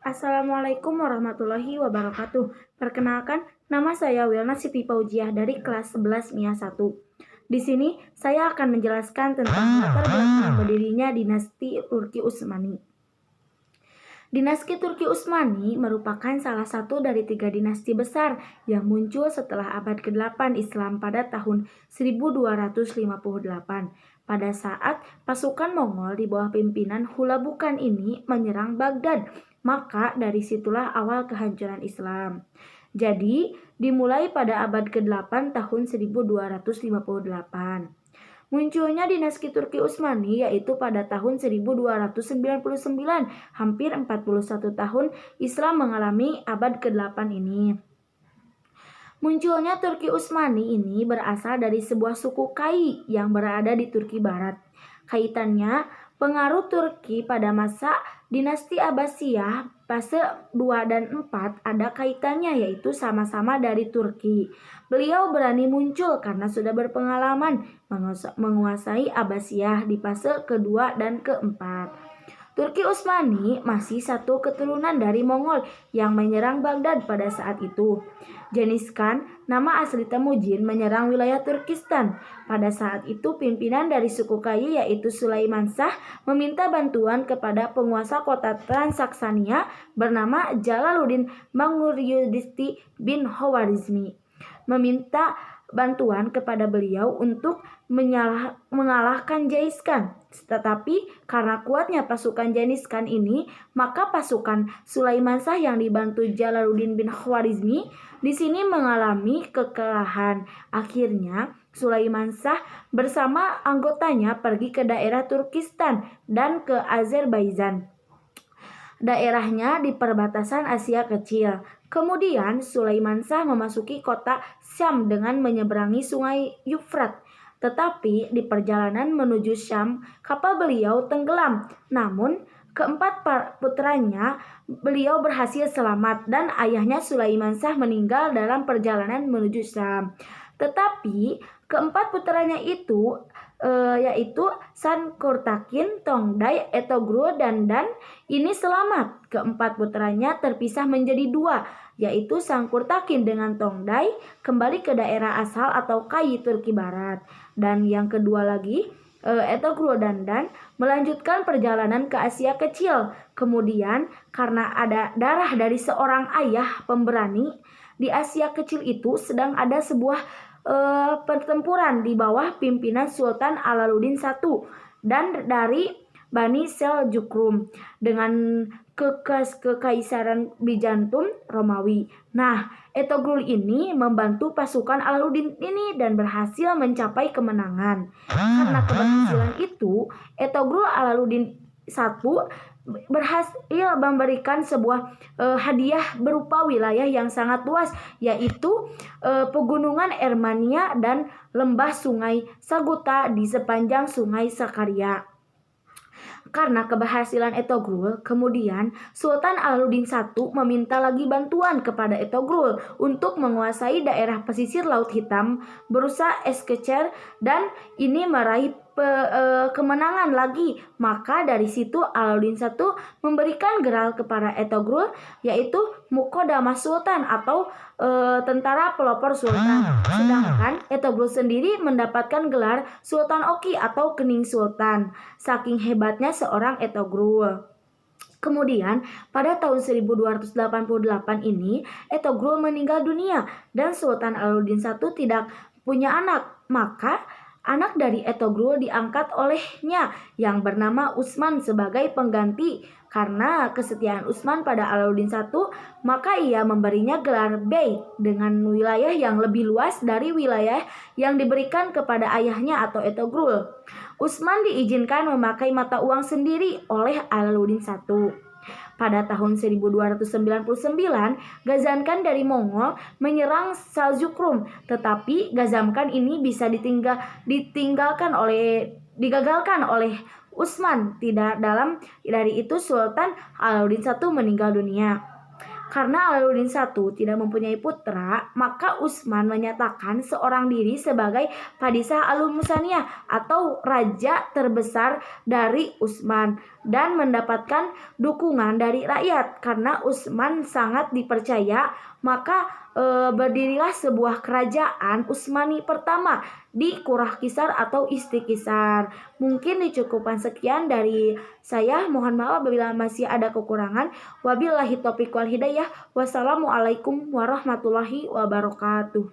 Assalamualaikum warahmatullahi wabarakatuh. Perkenalkan, nama saya Wilna Siti Paujiah dari kelas 11 MIA 1. Di sini saya akan menjelaskan tentang latar belakang berdirinya dinasti Turki Utsmani. Dinasti Turki Utsmani merupakan salah satu dari 3 dinasti besar yang muncul setelah abad ke-8 Islam pada tahun 1258. Pada saat pasukan Mongol di bawah pimpinan Hulagukan ini menyerang Baghdad, maka dari situlah awal kehancuran Islam. Jadi, dimulai pada abad ke-8 tahun 1258. Munculnya dinasti Turki Utsmani yaitu pada tahun 1299, hampir 41 tahun Islam mengalami abad ke-8 ini. Munculnya Turki Utsmani ini berasal dari sebuah suku Kai yang berada di Turki Barat. Kaitannya, pengaruh Turki pada masa dinasti Abbasiyah fase 2 dan 4 ada kaitannya, yaitu sama-sama dari Turki. Beliau berani muncul karena sudah berpengalaman menguasai Abbasiyah di fase kedua dan keempat. Turki Utsmani masih satu keturunan dari Mongol yang menyerang Baghdad pada saat itu. Genghis Khan, nama asli Temujin, menyerang wilayah Turkistan. Pada saat itu pimpinan dari suku Kai yaitu Sulaiman Shah meminta bantuan kepada penguasa kota Transaksania bernama Jalaluddin Manguryudisti bin Khawarizmi. Meminta bantuan kepada beliau untuk mengalahkan Genghis Khan. Tetapi karena kuatnya pasukan Genghis Khan ini, maka pasukan Sulaiman Shah yang dibantu Jalaluddin bin Khawarizmi di sini mengalami kekalahan. Akhirnya Sulaiman Shah bersama anggotanya pergi ke daerah Turkistan dan ke Azerbaijan. Daerahnya di perbatasan Asia Kecil. Kemudian Sulaiman Shah memasuki kota Syam dengan menyeberangi sungai Yufrat. Tetapi di perjalanan menuju Syam, kapal beliau tenggelam. Namun keempat putranya beliau berhasil selamat dan ayahnya Sulaiman Shah meninggal dalam perjalanan menuju Syam. Tetapi keempat putranya itu yaitu Sankurtakin, Tongdai, Etogruo, dan ini selamat. Keempat putranya terpisah menjadi 2, yaitu Sankurtakin dengan Tongdai kembali ke daerah asal atau Kai Turki Barat, dan yang kedua lagi Etogruo dan melanjutkan perjalanan ke Asia Kecil. Kemudian karena ada darah dari seorang ayah pemberani, di Asia Kecil itu sedang ada sebuah pertempuran di bawah pimpinan Sultan Alaluddin I dan dari Bani Seljukum dengan kekaisaran Bizantium Romawi. Nah, Etogruo ini membantu pasukan Alaluddin ini dan berhasil mencapai kemenangan. Karena keberhasilan itu, Etogruo Alaluddin I berhasil memberikan sebuah hadiah berupa wilayah yang sangat luas, yaitu pegunungan Ermania dan lembah sungai Saguta di sepanjang sungai Sakarya. Karena keberhasilan Etogruo, kemudian Sultan Alaluddin I meminta lagi bantuan kepada Etogruo untuk menguasai daerah pesisir Laut Hitam, berusaha Eskişehir, dan ini meraih kemenangan lagi. Maka dari situ Alaluddin I memberikan gelar kepada Etogruo, yaitu Muqaddam Sultan atau tentara pelopor Sultan. Sedangkan Etogruo sendiri mendapatkan gelar Sultan Oki atau Kening Sultan. Saking hebatnya seorang Etogruo. Kemudian pada tahun 1288 ini Etogruo meninggal dunia dan Sultan Alaluddin I tidak punya anak. Maka anak dari Etogruo diangkat olehnya yang bernama Utsman sebagai pengganti. Karena kesetiaan Utsman pada Alaluddin I, maka ia memberinya gelar Bey dengan wilayah yang lebih luas dari wilayah yang diberikan kepada ayahnya atau Etogruo. Utsman diizinkan memakai mata uang sendiri oleh Alaluddin I. Pada tahun 1299, Ghazan Khan dari Mongol menyerang Seljukum, tetapi Ghazan Khan ini bisa digagalkan oleh Utsman. Tidak dalam dari itu Sultan Alaluddin I meninggal dunia. Karena Alauddin I tidak mempunyai putra, maka Utsman menyatakan seorang diri sebagai Padishah Al-Musaniyah atau raja terbesar dari Utsman dan mendapatkan dukungan dari rakyat. Karena Utsman sangat dipercaya, maka berdirilah sebuah kerajaan Utsmani pertama di Qurrah Kisar atau Istikisar. Mungkin dicukupkan sekian dari saya. Mohon maaf apabila masih ada kekurangan. Wabillahi taufiq wal hidayah. Wassalamualaikum warahmatullahi wabarakatuh.